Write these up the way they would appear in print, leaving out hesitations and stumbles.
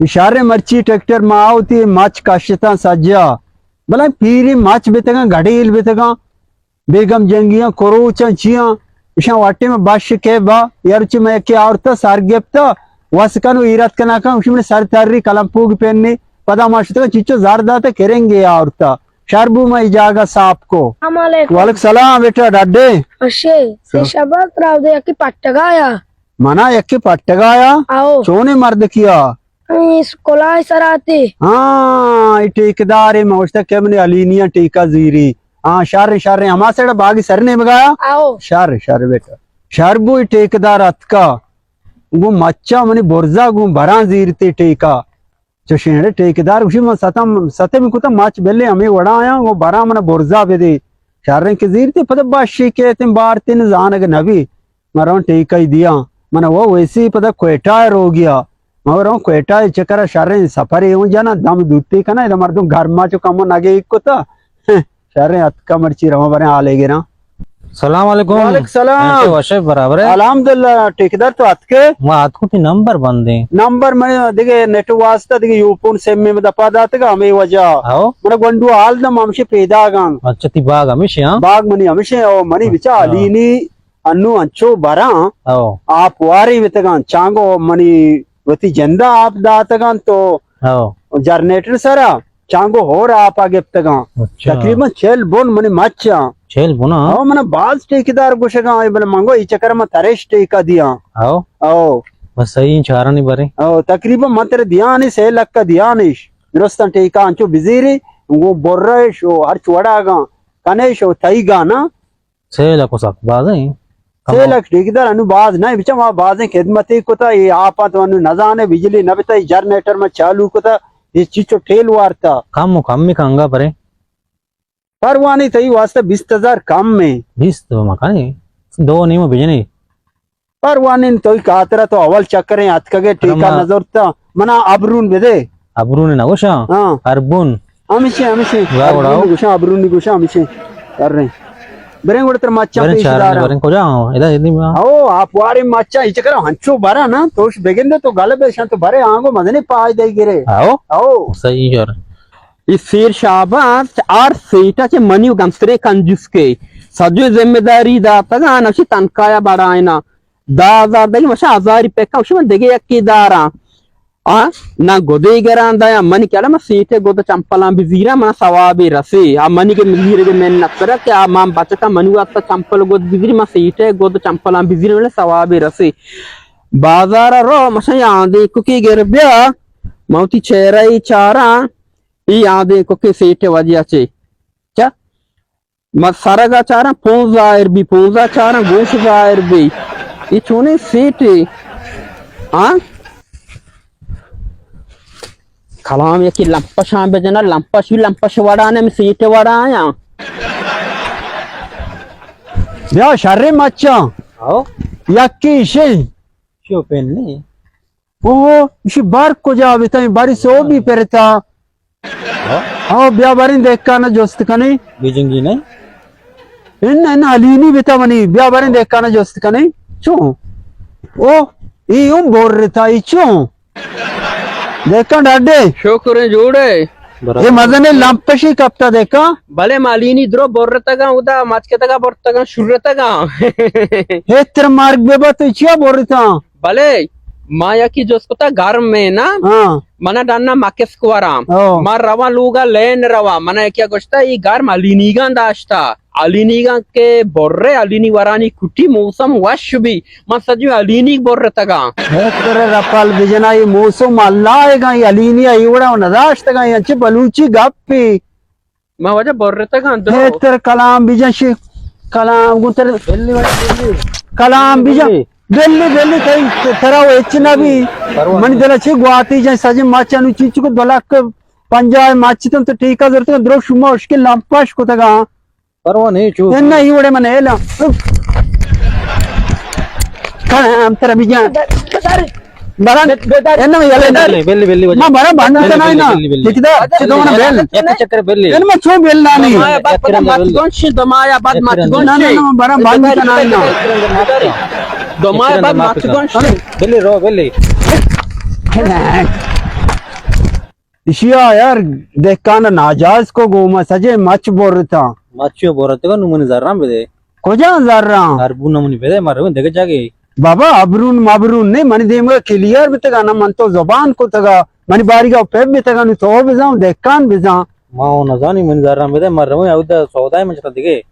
इशारे मर्ची ट्रैक्टर मावती माच काशता सज्जा भला पीरी माच बेतगा घड़ील बेतगा बेगम जंगिया कोरोचा चिया इशा वाटे में बाश के बा यारच में के औरता सारगेप्ता वसकनु इरात कना का उसमें सर तारी कलंपूग पेन्नी पदा माशता चिच्चो जारदाता करेंगे औरता शारबू में जागा साप को वालेकुम सलाम बेटा डड्डे अशे से शबात राव दे की पट्टगाया मना यक्की पट्टगाया आओ सोने मर्द किया कोलाई सराते हाँ ठेकेदार मौजता क्या मैंने अलीनिया टीका जीरी हाँ शार हमारे सेड़ा बागी सर ने बगाया आओ शार बेटा शारबू ठेकेदार अतका वो मच्चा मनी बोर्जा गु भरा जीरते टीका जो शेड़े ठेकेदार उसी में सते में कुता माच बेले हमें वड़ा आया वो भरा मन बोर्जा बेदे शार के जीरते पता बाशी के तुम बार तीन जान नबी मरा टीका ही दिया मन वो वैसे पता क्वेटायर हो गया मगर क्वेटा चक्कर शारे सफर जाना दम दूती का ना इधर मर्दों घर मा चो कम नागे इको ता शारे अतका मर्ची रमा बरे आ लेगे ना सलाम वालेकुम वालेकुम सलाम वशे बराबर है अल्हम्दुलिल्लाह ठेकेदार तो अतके वहाँ आत को नंबर बंदे नंबर में दिगे नेट वास्ता दिगे यूपुन सेम में दपा दातगा हमें वजह आओ मन गंडू हाल दम हमसे पैदा गांग अच्छा ती बाग हमेशा बाग मनी हमसे ओ मनी बिचा अलीनी अन्नू अंचो बरा आओ आप वारी वितगा चांगो मनी वती जंदा आप दातगा तो आओ जनरेटर सरा चांगो हो रहा आप आगे तगा अच्छा तकरीबन छेल बोन मनी मच्चा छेल बुना आओ मना बाज ठेकेदार गुशगा आई बल मंगो ई चक्कर में तरेश टेका दिया आओ आओ बस सही चारा नहीं बरे आओ तकरीबन मतर दिया नहीं से लक का दिया नहीं दुरुस्त टेका अंचो बिजीरी वो बोर्रेश हो हर चुड़ागा कनेश हो तईगा ना छेल को सक बाज है से लक ठेकेदार अनुबाज नहीं बिचा वहां बाज खिदमती को ता ये आपा तो अनु नजाने बिजली न बिता जनरेटर में चालू को ता ये चीचो ठेल वारता कम में कंगा परे परवानी तई वास्ते 20,000 कम में 20 तो मकान दो नहीं में बिजने परवानी तो कातरा तो अवल चक्कर है अतकगे टीका नजर ता मना अबरून बेदे अबरून ना गोशा हां अरबुन हमेशे गुशा अबरून गुशा हमेशे कर रहे बरें उड़तर मच्चा पेशदार बरें को जाओ इधर इतनी आओ आप वारे मच्चा इच कर हंचो भरा ना तो बेगिंदे तो गलबे शांत भरे आंगो मदने पाय दे गिरे आओ आओ सही यार इस शेर शाबाज आर सेटाचे मनी गंसरे कंजूसके सजो जिम्मेदारी दाता नशी तनकाया बड़ायना दादा दगी मशा 1000 रुपये का उसे देगे यकीदारा ना गोदे गरांदा या मनी क्या मैं सीटे गोद चंपला बिजीरा मना सवाबी रसे आ मनी के मिलीरे के मैं नकरा के आ मां बचता मनु आता चंपल गोद बिजीरी मा सीटे गोद चंपला बिजीरे वाले सवाबी रसे बाजार रो मशा यादे कुकी गिरबिया मौती चेहरा चारा ई आदे को के सेटे वजियाचे क्या मसारगा चारा 5000 भी 5000 चारा 2000 भी ये छोने सेटे हाँ खलाम ये कि लंपश हाँ बेजना लंपश वड़ाने में सीटे वड़ा आया या शर्रे मच्चा आओ यक्की इशे क्यों पहननी ओ इशी बार को जा बिता बारी सो भी परता आओ ब्या बारी देख का ना जोस्त का नहीं बीजिंगी नहीं इन अलीनी बिता मनी ब्या बारी देख का ना जोस्त का नहीं चो ओ ये बोल रहा था इचो देखा डाडे शुक्र जोड़े ये मजने लंपशी कपता देखा भले मालिनी द्रो बोर्रतगा उदा माचकेतगा बोर्तगा शुर्रतगा हे तेरा मार्ग बेबा तो इचिया बोल रहा था भले माया की जोस्कुता घर में ना हाँ मना डान्ना माकेस कुवारा मार रवा लूगा लेन रवा मना क्या गोश्ता ये घर मालिनीगा दाश्ता अलीनीगा के बोर्रे अलीनी वरानी कुटी मौसम वश भी मा सजू अलीनी बोर्रतगा हे तेरे रपाल बिजना ये मौसम अल्लाहेगा ये अलीनी इवड़ा नदाश्तगा ये अच्छे बलूची गप्पी मा वजह बोर्रतगा हे तेरे कलाम बिजन शे कलाम गुंतर कलाम बिजन दिल्ली कहीं तेरा वो इच्छा भी मन दिला ची गुआती जाए सजे माचा नु चीच को दलाक पंजाब माची तो ठीक है जरूरत द्रोह शुमा उसके लंपाश को तगा परवा नहीं चू इन्ना ही उड़े मने एला कलाम तेरा बिजन बरा एन्ना यले बेल्ली मां बरा बांधता नहीं ना ठीक है तो मन बेल एक चक्कर बेल्ली इन में छो बेल ना नहीं माया बात मत गोंशी दमाया बात मत ना गोंशी ना बरा बांधता नहीं ना दमाया बात मत गोंशी बेल्ली रो बेल्ली इशिया यार देख का ना नाजाज को गोमा सजे मच बोरता Macho borate ko numuni zarram bede. कोजा जर्रा Arbu numuni bede maru dege jage. बाबा अबरून माबरून ने मन देम क्लियर बितगा ना मन तो जबान को तगा मन बारी का पे बितगा नु तो बिजा देखकान बिजा Mau nazani muni zarram bede maru yauda saudai manchata dige.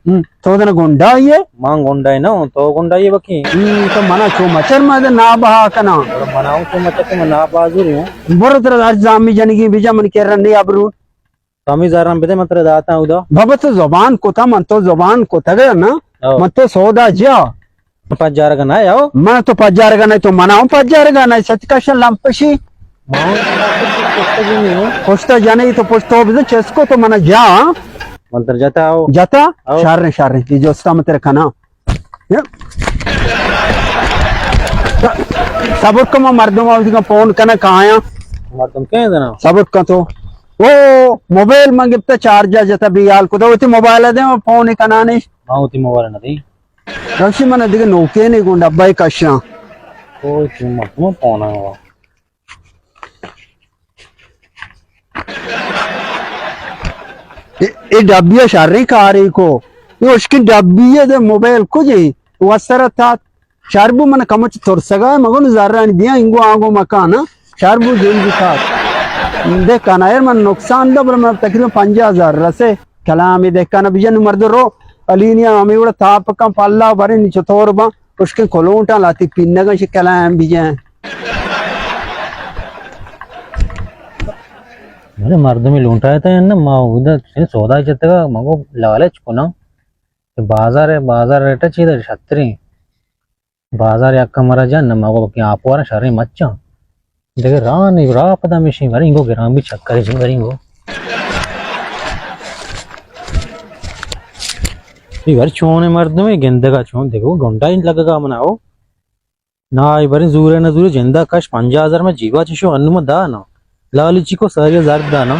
तो दन गुंडा ये Mang gondai no to gondai baki. तो मना छो मचर मद ना बहा कना Manau ko machate mana bazuru. बोरतर आज जामी जनगी बिजा मन के रने अबरून Kami zarram bede matra data uda. बाबा तो जबान को था मन तो जबान को तगा ना मत तो सौदा जा Pas jara kana yao. मैं तो पजार का नहीं तो मनाऊं पजार का नहीं सच का शन लंपशी Mau ko gini. पोस्ता जाने तो पोस्तो बिजा चेस्को तो मना जा Mantar jata ao. जाता आओ। शार की जो स्ता मत रखना सबक को मर्दों का फोन करना कहाँ आया Mardum kaya dana. सबक का तो वो मोबाइल मंगिता चार्जर जता भी याल को तो वो मोबाइल है वो फोन करना नहीं Mau ti mawala na di. रक्षी मन दिखे नौके नहीं गुंडा अब्बाई कशा Ko cuma cuma pona wa. ये डब्बिया शारी कारी को ये उसकी डब्बिया दे मोबाइल को जी वसर था शारबू मन कमच तोरसगा मगन जर्रा दिया इंगो आगो मकान शारबू जेल दिखा देख ना यार मन नुकसान दो पर मैं तकरीबन 5000 रसे कलाम देख ना बिजन मर्द रो अलीनिया हमें उड़ा ताप का पल्ला बारे नीचे तोर बा उसके कोलोंटा लाती पिन्ना का कलाम बिजन Mere mardumi lunta था ना माँ उधर सौदा चलते का मगो लगाले चुना बाजार है बाजार रेट चाहिए छतरी बाजार याक्का मरा जान ना मगो कि आप वाला शहरी मच्चा देखे राह नहीं राह पता मिशी वरिंगो गिराम भी चक्कर जी वरिंगो इवर चोने मर्दमी गेंदे का चोन देखो घंटा ही लगेगा मनाओ ना इवर जूरे ना जूरे जिंदा कश 5000 में जीवा चिशो अन्नुम दा ना लालिची को सारी 1000 दाना